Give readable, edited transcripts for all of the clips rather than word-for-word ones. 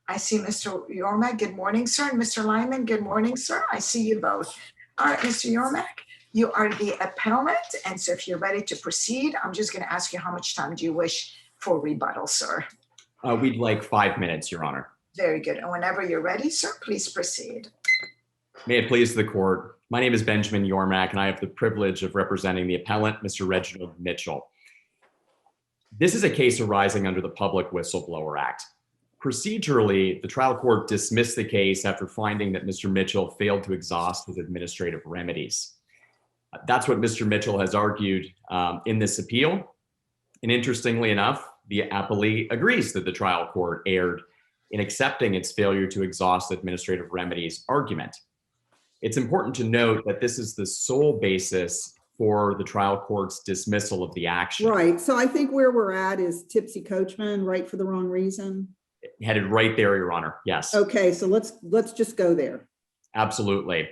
I see Mr. Yormak. Good morning, sir. And Mr. Lyman, good morning, sir. I see you both. All right, Mr. Yormak, you are the appellant. And so if you're ready to proceed, I'm just going to ask you how much time do you wish for rebuttal, sir? We'd like 5 minutes, Your Honor. Very good. And whenever you're ready, sir, please proceed. May it please the court. My name is Benjamin Yormak, and I have the privilege of representing the appellant, Mr. Reginald Mitchell. This is a case arising under the Public Whistleblower Act. Procedurally, the trial court dismissed the case after finding that Mr. Mitchell failed to exhaust his administrative remedies. That's what Mr. Mitchell has argued in this appeal. And interestingly enough, the appellee agrees that the trial court erred in accepting its failure to exhaust administrative remedies argument. It's important to note that this is the sole basis for the trial court's dismissal of the action. Right. So I think where we're at is tipsy coachman, right for the wrong reason. Headed right there, Your Honor. Yes. Okay, so let's just go there. Absolutely.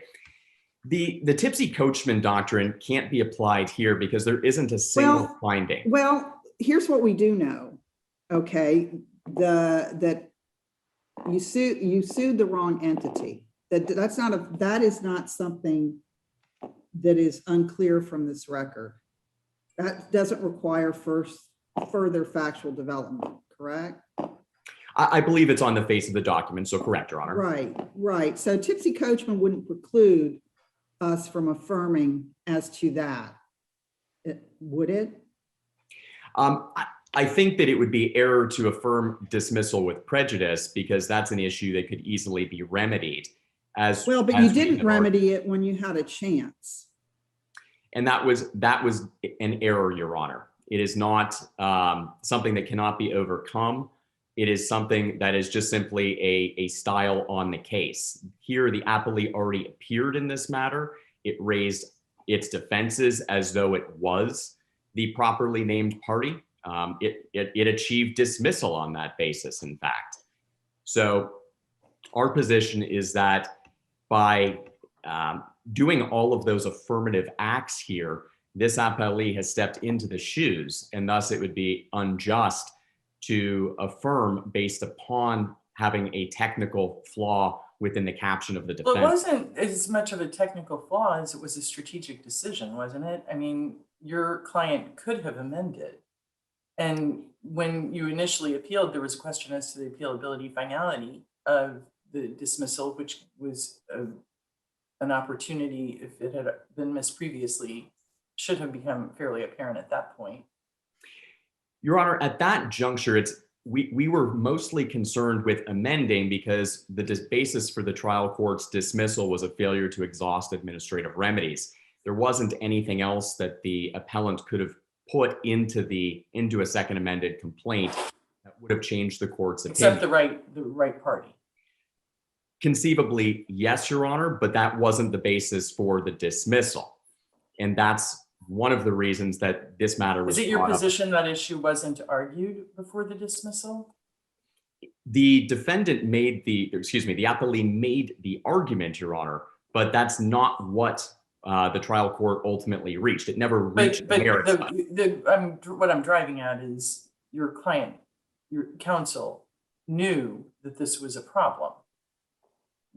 The tipsy coachman doctrine can't be applied here because there isn't a single finding. Well, here's what we do know. Okay, that you sued the wrong entity. That is not something that is unclear from this record. That doesn't require further factual development, correct? I believe it's on the face of the document, so correct, Your Honor. Right. So tipsy coachman wouldn't preclude us from affirming as to that, would it? I think that it would be error to affirm dismissal with prejudice because that's an issue that could easily be remedied. But you didn't remedy it when you had a chance. And that was an error, Your Honor. It is not something that cannot be overcome. It is something that is just simply a style on the case. Here, the appellee already appeared in this matter. It raised its defenses as though it was the properly named party. It achieved dismissal on that basis, in fact. So our position is that by doing all of those affirmative acts here, this appellee has stepped into the shoes, and thus it would be unjust to affirm based upon having a technical flaw within the caption of the defense. Well, it wasn't as much of a technical flaw as it was a strategic decision, wasn't it? I mean, your client could have amended. And when you initially appealed, there was a question as to the appealability finality of the dismissal, which was an opportunity, if it had been missed previously, should have become fairly apparent at that point. Your Honor, at that juncture, we were mostly concerned with amending because the basis for the trial court's dismissal was a failure to exhaust administrative remedies. There wasn't anything else that the appellant could have put into a second amended complaint that would have changed the court's opinion. Except the right party. Conceivably, yes, Your Honor, but that wasn't the basis for the dismissal. And that's one of the reasons that this matter was. Is it your position that issue wasn't argued before the dismissal? The defendant the appellee made the argument, Your Honor, but that's not what the trial court ultimately reached. It never reached the merits. What I'm driving at is your client, your counsel, knew that this was a problem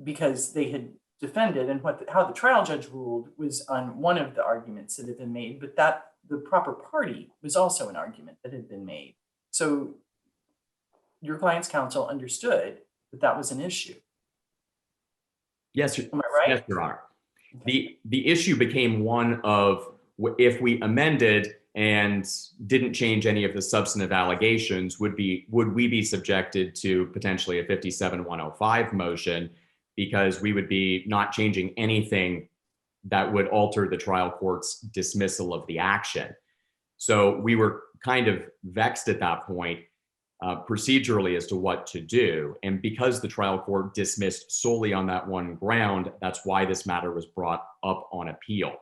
because they had defended, and how the trial judge ruled was on one of the arguments that had been made, but that the proper party was also an argument that had been made. So your client's counsel understood that that was an issue. Yes, am I right? Yes, Your Honor. Okay. The issue became one of if we amended and didn't change any of the substantive allegations, would we be subjected to potentially a 57-105 motion, because we would be not changing anything that would alter the trial court's dismissal of the action. So we were kind of vexed at that point procedurally as to what to do. And because the trial court dismissed solely on that one ground, that's why this matter was brought up on appeal.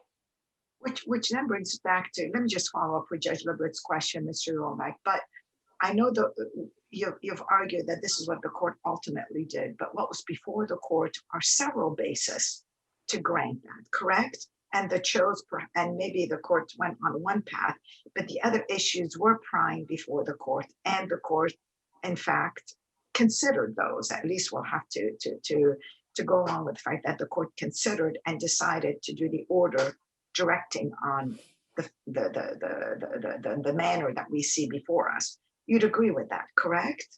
Which then brings us back to, let me just follow up with Judge Libert's question, Mr. Romack, but I know that you've argued that this is what the court ultimately did, but what was before the court are several bases to grant that, correct? And and maybe the court went on one path, but the other issues were prying before the court, and the court, in fact, considered those. At least we'll have to go along with the fact that the court considered and decided to do the order directing on the manner that we see before us. You'd agree with that, correct?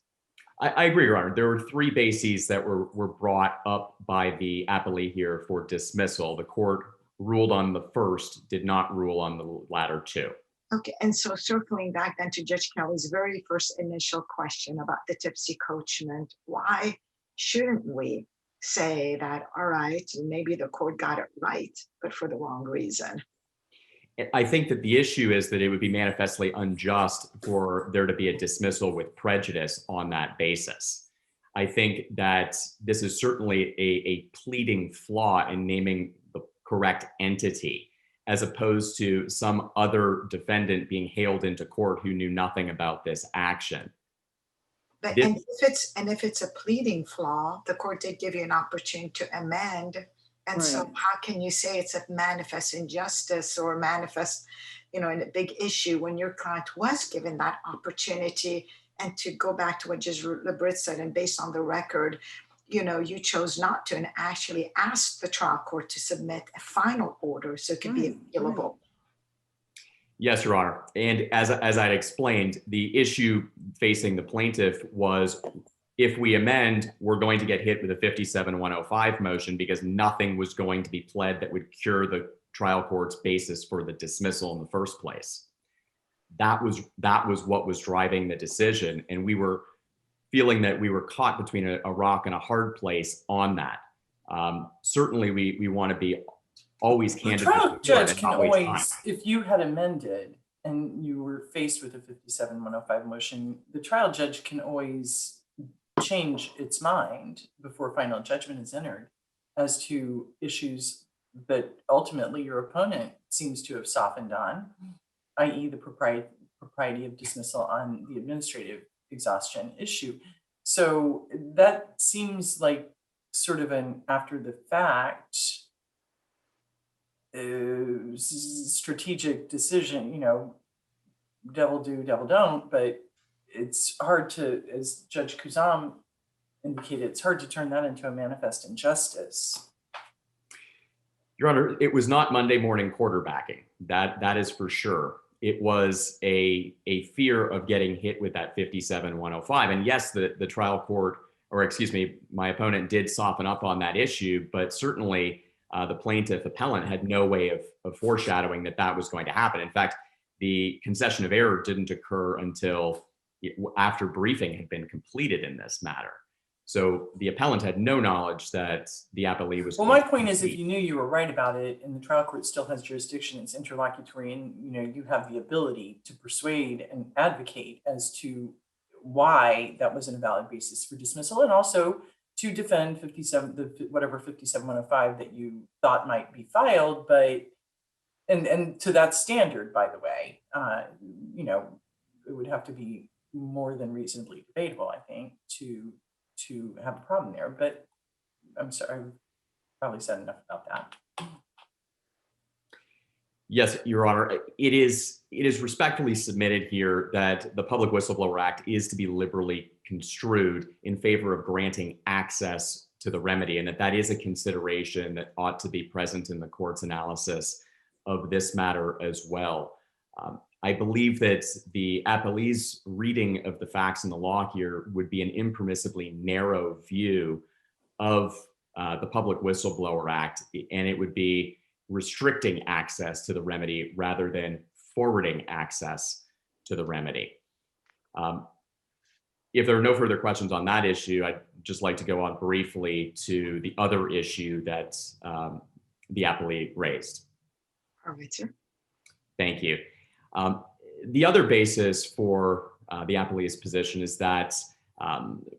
I agree, Your Honor. There were three bases that were brought up by the appellee here for dismissal. The court ruled on the first, did not rule on the latter two. Okay, and so circling back then to Judge Kelly's very first initial question about the tipsy coachman, why shouldn't we say that, all right, maybe the court got it right, but for the wrong reason? I think that the issue is that it would be manifestly unjust for there to be a dismissal with prejudice on that basis. I think that this is certainly a pleading flaw in naming the correct entity, as opposed to some other defendant being hailed into court who knew nothing about this action. But and if it's a pleading flaw, the court did give you an opportunity to amend. And so Right. how can you say it's a manifest injustice or manifest, in a big issue when your client was given that opportunity? And to go back to what Judge Lebritz said, and based on the record, you chose not to and actually asked the trial court to submit a final order so it could be Right, appealable. Yes, Your Honor. And as I'd explained, the issue facing the plaintiff was, if we amend, we're going to get hit with a 57-105 motion because nothing was going to be pled that would cure the trial court's basis for the dismissal in the first place. That was what was driving the decision. And we were feeling that we were caught between a rock and a hard place on that. Certainly, we want to be always The candid. trial judge can always, if you had amended and you were faced with a 57-105 motion, the trial judge can always change its mind before final judgment is entered as to issues that ultimately your opponent seems to have softened on, i.e. the propriety of dismissal on the administrative exhaustion issue. So that seems like sort of an after the fact strategic decision, devil do, devil don't, but it's hard to, as Judge Kuzam indicated, it's hard to turn that into a manifest injustice. Your Honor, it was not Monday morning quarterbacking. That is for sure. It was a fear of getting hit with that 57-105. And yes, the trial court, or excuse me, my opponent did soften up on that issue, but certainly the plaintiff appellant had no way of foreshadowing that was going to happen. In fact, the concession of error didn't occur until after briefing had been completed in this matter. So the appellant had no knowledge that the appellee was. Well, my point is, if you knew you were right about it and the trial court still has jurisdiction, it's interlocutory, and you have the ability to persuade and advocate as to why that was an invalid basis for dismissal, and also to defend 57-105 that you thought might be filed, but and to that standard, by the way, it would have to be more than reasonably debatable, I think, to have a problem there. But I'm sorry, I've probably said enough about that. Yes, Your Honor. It is respectfully submitted here that the Public Whistleblower Act is to be liberally construed in favor of granting access to the remedy, and that is a consideration that ought to be present in the court's analysis of this matter as well. I believe that the appellee's reading of the facts in the law here would be an impermissibly narrow view of the Public Whistleblower Act, and it would be restricting access to the remedy rather than forwarding access to the remedy. If there are no further questions on that issue, I'd just like to go on briefly to the other issue that the appellee raised. All right, sir. Thank you. The other basis for the appellee's position is that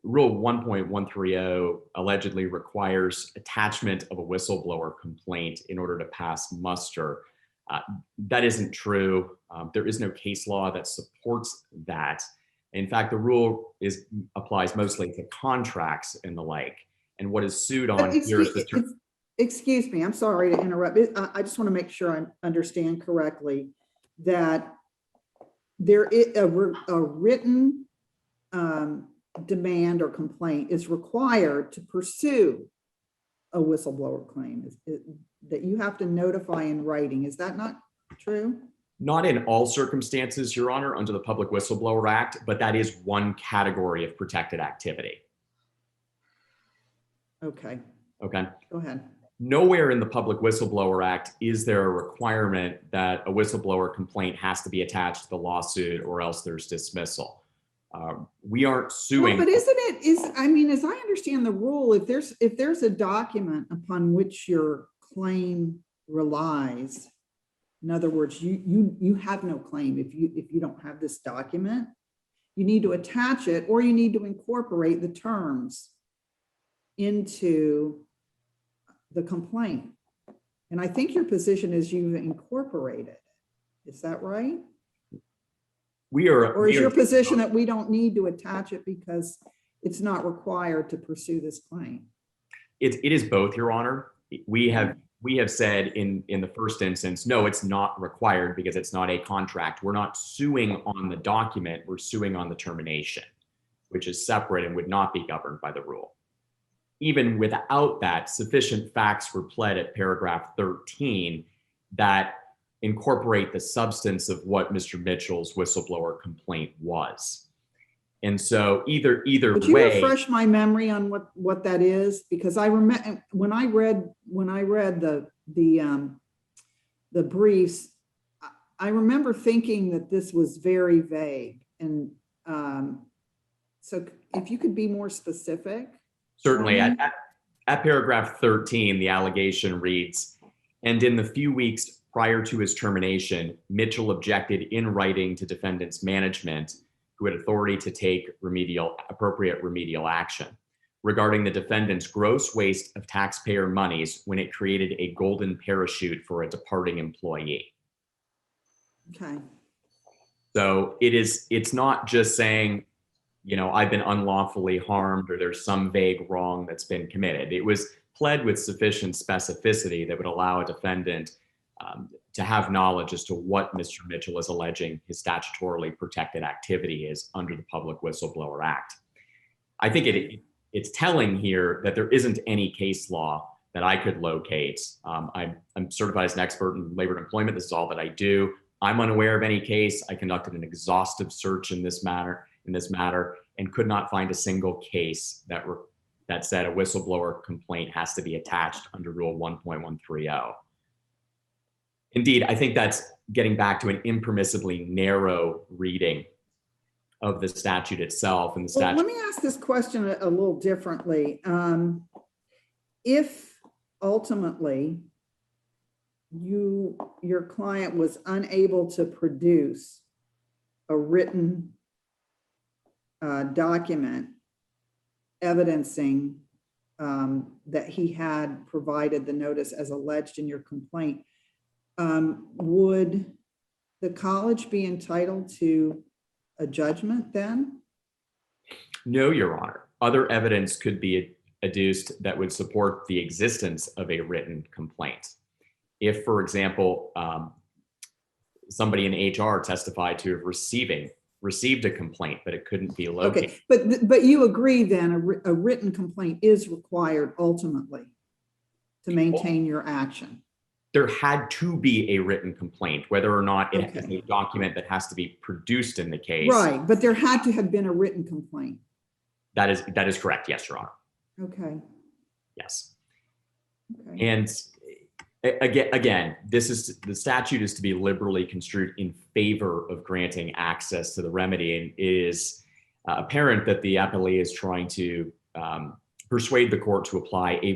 Rule 1.130 allegedly requires attachment of a whistleblower complaint in order to pass muster. That isn't true. There is no case law that supports that. In fact, the rule applies mostly to contracts and the like. And what is sued on here is the Excuse me, I'm sorry to interrupt. I just want to make sure I understand correctly that there is a written demand or complaint is required to pursue a whistleblower claim, that you have to notify in writing. Is that not true? Not in all circumstances, Your Honor, under the Public Whistleblower Act, but that is one category of protected activity. Okay, Okay. go ahead. Nowhere in the Public Whistleblower Act is there a requirement that a whistleblower complaint has to be attached to the lawsuit or else there's dismissal. We aren't suing. Well, but I mean, as I understand the rule, if there's a document upon which your claim relies, in other words, you have no claim if you don't have this document, you need to attach it or you need to incorporate the terms into the complaint. And I think your position is you've incorporated. Is that right? Or is your position that we don't need to attach it because it's not required to pursue this claim? It is both, Your Honor. We have said in the first instance, no, it's not required because it's not a contract. We're not suing on the document, we're suing on the termination, which is separate and would not be governed by the rule. Even without that, sufficient facts were pled at paragraph 13 that incorporate the substance of what Mr. Mitchell's whistleblower complaint was. And so either Would you way, refresh my memory on what that is? Because I remember when I read the briefs, I remember thinking that this was very vague. And so if you could be more specific. certainly at paragraph 13, the allegation reads, and in the few weeks prior to his termination, Mitchell objected in writing to defendant's management, who had authority to take appropriate remedial action regarding the defendant's gross waste of taxpayer monies when it created a golden parachute for a departing employee. Okay. So it's not just saying, I've been unlawfully harmed or there's some vague wrong that's been committed. It was pled with sufficient specificity that would allow a defendant to have knowledge as to what Mr. Mitchell is alleging his statutorily protected activity is under the Public Whistleblower Act. I think it's telling here that there isn't any case law that I could locate. I'm certified as an expert in labor and employment. This is all that I do. I'm unaware of any case. I conducted an exhaustive search in this matter, and could not find a single case that said a whistleblower complaint has to be attached under Rule 1.130. Indeed, I think that's getting back to an impermissibly narrow reading of the statute itself. And the statute. Well, let me ask this question a little differently. If ultimately your client was unable to produce a written document evidencing that he had provided the notice as alleged in your complaint, would the college be entitled to a judgment then? No, Your Honor. Other evidence could be adduced that would support the existence of a written complaint. If, for example, somebody in HR testified to have received a complaint, but it couldn't be located. Okay, but you agree then a written complaint is required ultimately to maintain your action? There had to be a written complaint, whether or not it has a document that has to be produced in the case. Right, but there had to have been a written complaint. That is correct. Yes, Your Honor. Okay. Yes. Okay. And again, the statute is to be liberally construed in favor of granting access to the remedy, and it is apparent that the appellee is trying to persuade the court to apply a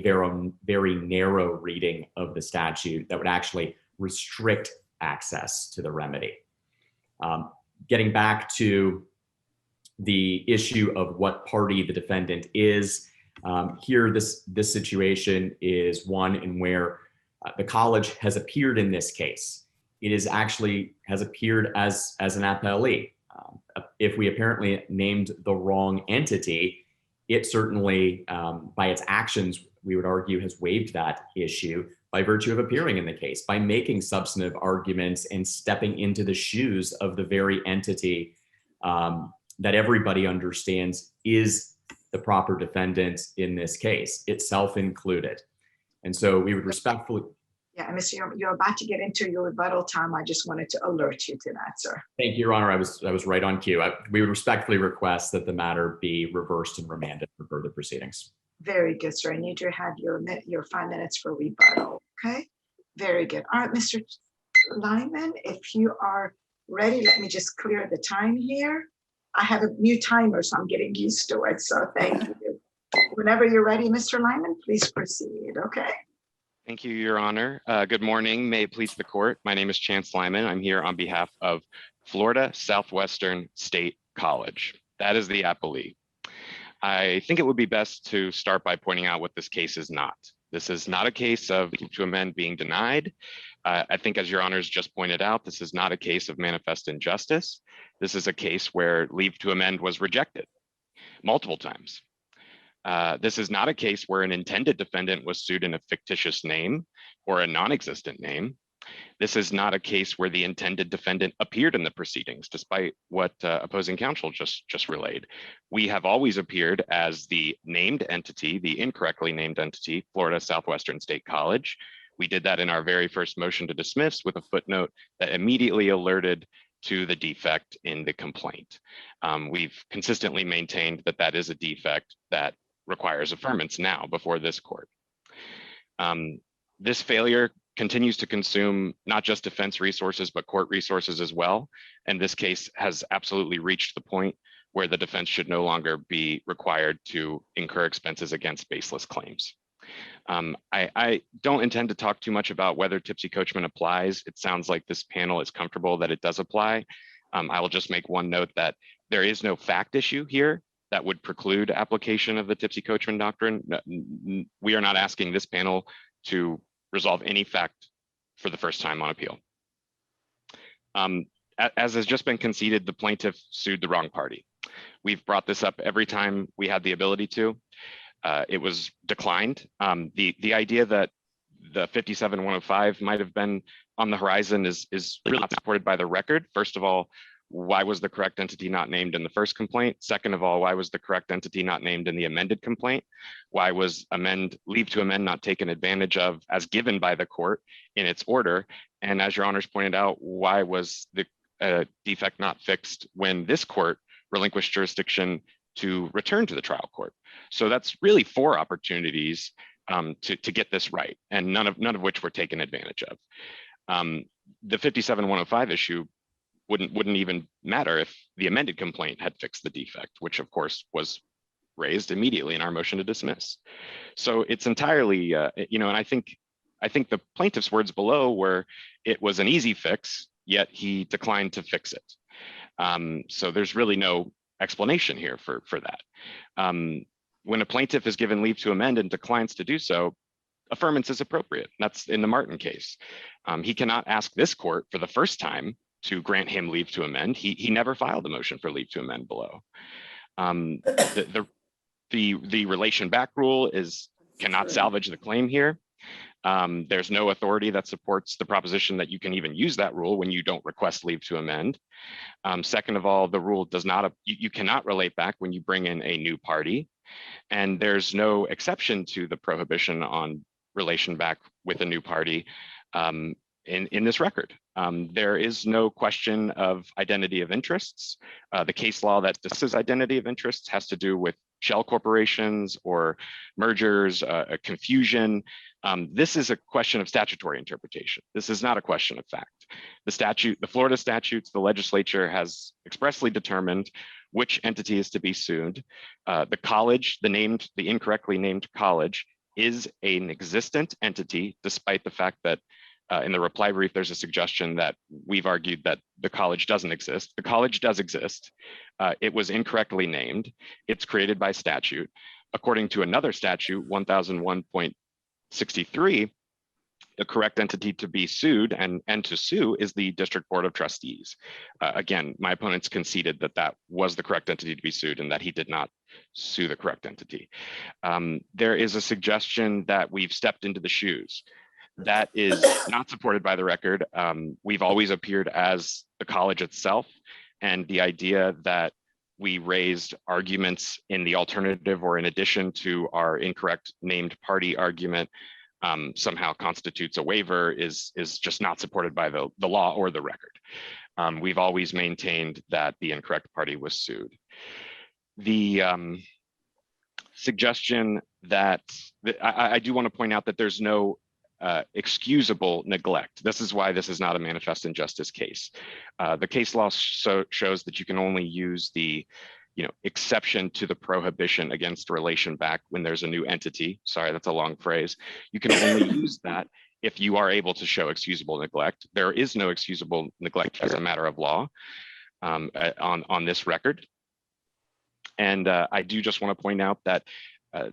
very narrow reading of the statute that would actually restrict access to the remedy. Getting back to the issue of what party the defendant is, here this situation is one in where the college has appeared in this case. It is actually has appeared as an appellee. If we apparently named the wrong entity, it certainly, by its actions, we would argue has waived that issue by virtue of appearing in the case, by making substantive arguments and stepping into the shoes of the very entity that everybody understands is the proper defendant in this case, itself included. And so we would respectfully. Yeah, and Mr. You're about to get into your rebuttal time. I just wanted to alert you to that, sir. Thank you, Your Honor. I was right on cue. We would respectfully request that the matter be reversed and remanded for further proceedings. Very good, sir. And you do have your 5 minutes for rebuttal. Okay, very good. All right, Mr. Lyman, if you are ready, let me just clear the time here. I have a new timer, so I'm getting used to it. So thank you. Whenever you're ready, Mr. Lyman, please proceed. Okay. Thank you, Your Honor. Good morning. May it please the court. My name is Chance Lyman. I'm here on behalf of Florida Southwestern State College. That is the appellee. I think it would be best to start by pointing out what this case is not. This is not a case of leave to amend being denied. I think, as Your Honors just pointed out, this is not a case of manifest injustice. This is a case where leave to amend was rejected multiple times. This is not a case where an intended defendant was sued in a fictitious name or a non-existent name. This is not a case where the intended defendant appeared in the proceedings, despite what opposing counsel just relayed. We have always appeared as the named entity, the incorrectly named entity, Florida Southwestern State College. We did that in our very first motion to dismiss with a footnote that immediately alerted to the defect in the complaint. We've consistently maintained that that is a defect that requires affirmance now before this court. This failure continues to consume not just defense resources, but court resources as well. And this case has absolutely reached the point where the defense should no longer be required to incur expenses against baseless claims. I don't intend to talk too much about whether tipsy coachman applies. It sounds like this panel is comfortable that it does apply. I will just make one note that there is no fact issue here that would preclude application of the tipsy coachman doctrine. We are not asking this panel to resolve any fact for the first time on appeal. As has just been conceded, the plaintiff sued the wrong party. We've brought this up every time we had the ability to. It was declined. The idea that the 57105 might have been on the horizon is really not supported by the record. First of all, why was the correct entity not named in the first complaint? Second of all, why was the correct entity not named in the amended complaint? Why was leave to amend not taken advantage of as given by the court in its order? And as Your Honors pointed out, why was the defect not fixed when this court relinquished jurisdiction to return to the trial court? So that's really 4 opportunities to get this right, and none of which were taken advantage of. The 57105 issue wouldn't even matter if the amended complaint had fixed the defect, which of course was raised immediately in our motion to dismiss. So it's entirely, and I think the plaintiff's words below were it was an easy fix, yet he declined to fix it. So there's really no explanation here for that. When a plaintiff is given leave to amend and declines to do so, affirmance is appropriate. That's in the Martin case. He cannot ask this court for the first time to grant him leave to amend. He never filed a motion for leave to amend below. The relation back rule cannot salvage the claim here. There's no authority that supports the proposition that you can even use that rule when you don't request leave to amend. Second of all, the rule does not, you cannot relate back when you bring in a new party. And there's no exception to the prohibition on relation back with a new party in this record. There is no question of identity of interests. The case law that discusses identity of interests has to do with shell corporations or mergers, confusion. This is a question of statutory interpretation. This is not a question of fact. The Florida statutes, the legislature has expressly determined which entity is to be sued. The college, the incorrectly named college, is an existent entity, despite the fact that in the reply brief, there's a suggestion that we've argued that the college doesn't exist. The college does exist. It was incorrectly named. It's created by statute. According to another statute, 1001.63, the correct entity to be sued and to sue is the District Board of Trustees. Again, my opponents conceded that that was the correct entity to be sued and that he did not sue the correct entity. There is a suggestion that we've stepped into the shoes. That is not supported by the record. We've always appeared as the college itself, and the idea that we raised arguments in the alternative or in addition to our incorrect named party argument somehow constitutes a waiver is just not supported by the law or the record. We've always maintained that the incorrect party was sued. The suggestion that I do want to point out that there's no excusable neglect. This is why this is not a manifest injustice case. The case law shows that you can only use the exception to the prohibition against relation back when there's a new entity. Sorry, that's a long phrase. You can only use that if you are able to show excusable neglect. There is no excusable neglect as a matter of law on this record. And I do just want to point out that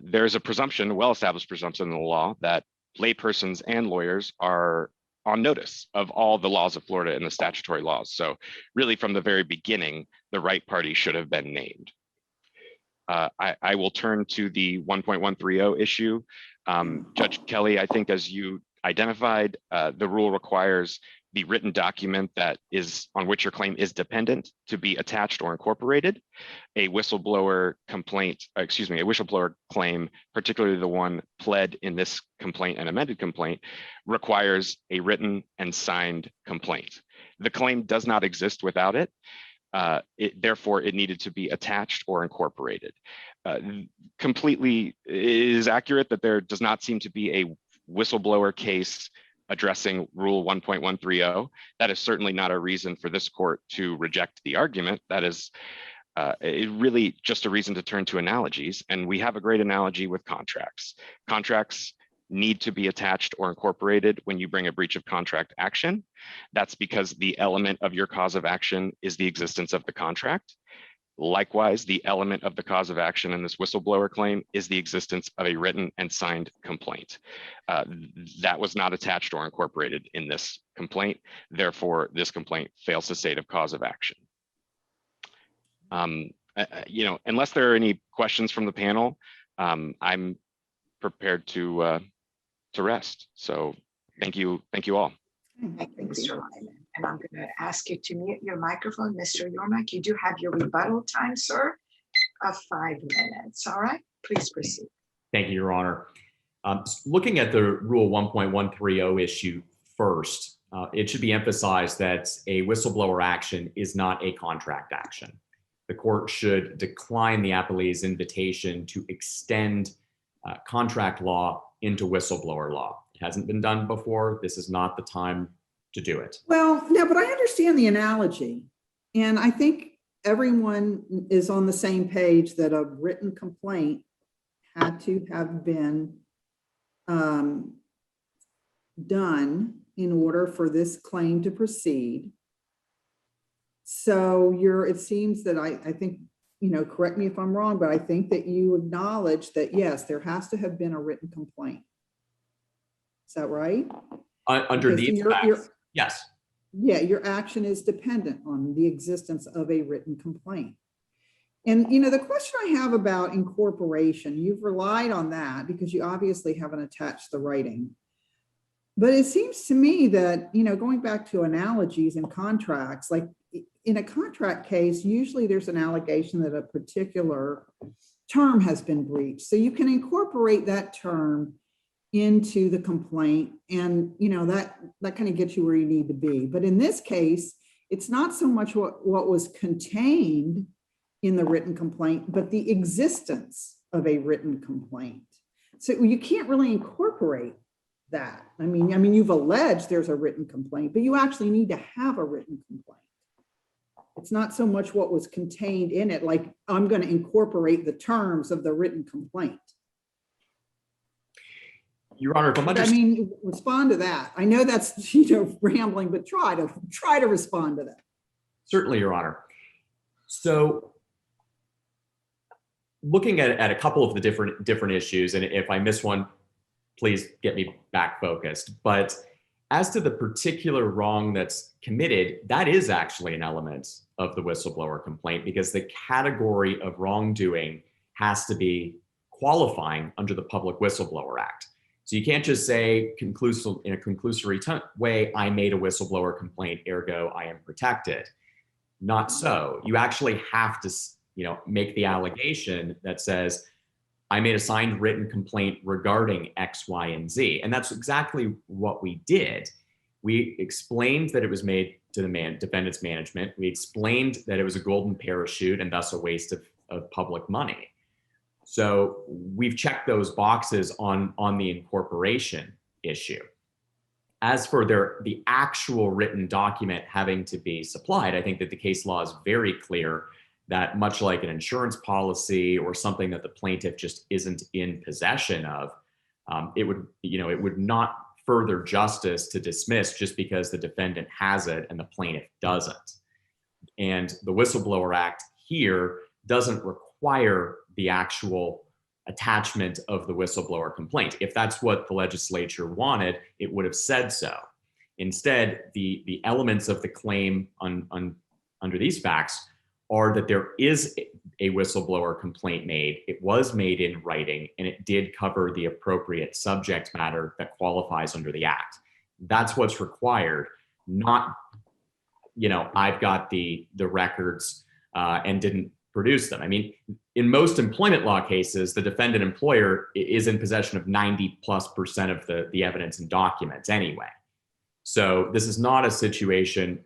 there's a presumption, a well-established presumption in the law, that laypersons and lawyers are on notice of all the laws of Florida and the statutory laws. So really from the very beginning, the right party should have been named. I will turn to the 1.130 issue. Judge Kelly, I think as you identified, the rule requires the written document that is on which your claim is dependent to be attached or incorporated. A whistleblower complaint, a whistleblower claim, particularly the one pled in this complaint and amended complaint, requires a written and signed complaint. The claim does not exist without it. Therefore, it needed to be attached or incorporated. Completely, it is accurate that there does not seem to be a whistleblower case addressing Rule 1.130. That is certainly not a reason for this court to reject the argument. That is really just a reason to turn to analogies. And we have a great analogy with contracts. Contracts need to be attached or incorporated when you bring a breach of contract action. That's because the element of your cause of action is the existence of the contract. Likewise, the element of the cause of action in this whistleblower claim is the existence of a written and signed complaint. That was not attached or incorporated in this complaint. Therefore, this complaint fails to state a cause of action. Unless there are any questions from the panel, I'm prepared to rest. So thank you all. Thank you, Mr. Lyman. And I'm going to ask you to mute your microphone, Mr. Yormak. You do have your rebuttal time, sir, of 5 minutes. All right, please proceed. Thank you, Your Honor. Looking at the Rule 1.130 issue first, it should be emphasized that a whistleblower action is not a contract action. The court should decline the appellee's invitation to extend contract law into whistleblower law. It hasn't been done before. This is not the time to do it. Well, no, but I understand the analogy. And I think everyone is on the same page that a written complaint had to have been done in order for this claim to proceed. So it seems that I think, correct me if I'm wrong, but I think that you acknowledge that, yes, there has to have been a written complaint. Is that right? Under these facts, yes. Yeah, your action is dependent on the existence of a written complaint. And, the question I have about incorporation, you've relied on that because you obviously haven't attached the writing. But it seems to me that, going back to analogies and contracts, like in a contract case, usually there's an allegation that a particular term has been breached. So you can incorporate that term into the complaint, and that kind of gets you where you need to be. But in this case, it's not so much what was contained in the written complaint, but the existence of a written complaint. So you can't really incorporate that. I mean, you've alleged there's a written complaint, but you actually need to have a written complaint. It's not so much what was contained in it, like I'm going to incorporate the terms of the written complaint. Your Honor, if I'm understanding, respond to that. I know that's rambling, but try to respond to that. Certainly, Your Honor. So, looking at a couple of the different issues, and if I miss one, please get me back focused. But as to the particular wrong that's committed, that is actually an element of the whistleblower complaint because the category of wrongdoing has to be qualifying under the Public Whistleblower Act. So you can't just say in a conclusory way, I made a whistleblower complaint, ergo I am protected. Not so. You actually have to, make the allegation that says, I made a signed written complaint regarding X, Y, and Z. And that's exactly what we did. We explained that it was made to the defendant's management. We explained that it was a golden parachute and thus a waste of public money. So we've checked those boxes on the incorporation issue. As for the actual written document having to be supplied, I think that the case law is very clear that, much like an insurance policy or something that the plaintiff just isn't in possession of, it would not further justice to dismiss just because the defendant has it and the plaintiff doesn't. And the Whistleblower Act here doesn't require the actual attachment of the whistleblower complaint. If that's what the legislature wanted, it would have said so. Instead, the elements of the claim under these facts are that there is a whistleblower complaint made. It was made in writing, and it did cover the appropriate subject matter that qualifies under the act. That's what's required, not, I've got the records and didn't produce them. I mean, in most employment law cases, the defendant employer is in possession of 90+% of the evidence and documents anyway. So this is not a situation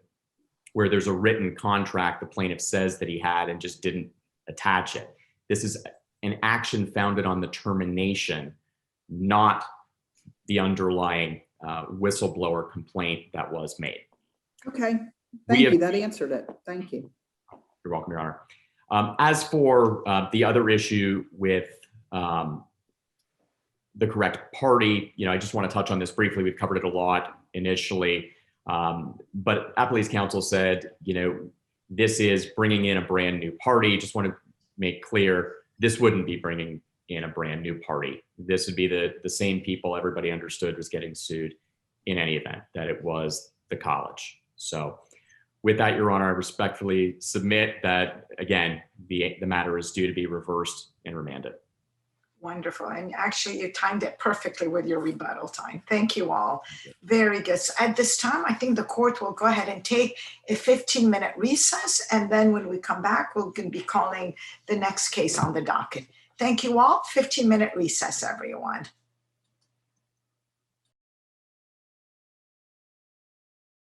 where there's a written contract the plaintiff says that he had and just didn't attach it. This is an action founded on the termination, not the underlying whistleblower complaint that was made. Okay, thank you. That answered it. Thank you. You're welcome, Your Honor. As for the other issue with the correct party, I just want to touch on this briefly. We've covered it a lot initially. But Appellee's counsel said, this is bringing in a brand new party. Just want to make clear, this wouldn't be bringing in a brand new party. This would be the same people everybody understood was getting sued in any event, that it was the college. So with that, Your Honor, I respectfully submit that, again, the matter is due to be reversed and remanded. Wonderful. And actually, you timed it perfectly with your rebuttal time. Thank you all. Very good. So at this time, I think the court will go ahead and take a 15-minute recess. And then when we come back, we're going to be calling the next case on the docket. Thank you all. 15-minute recess, everyone.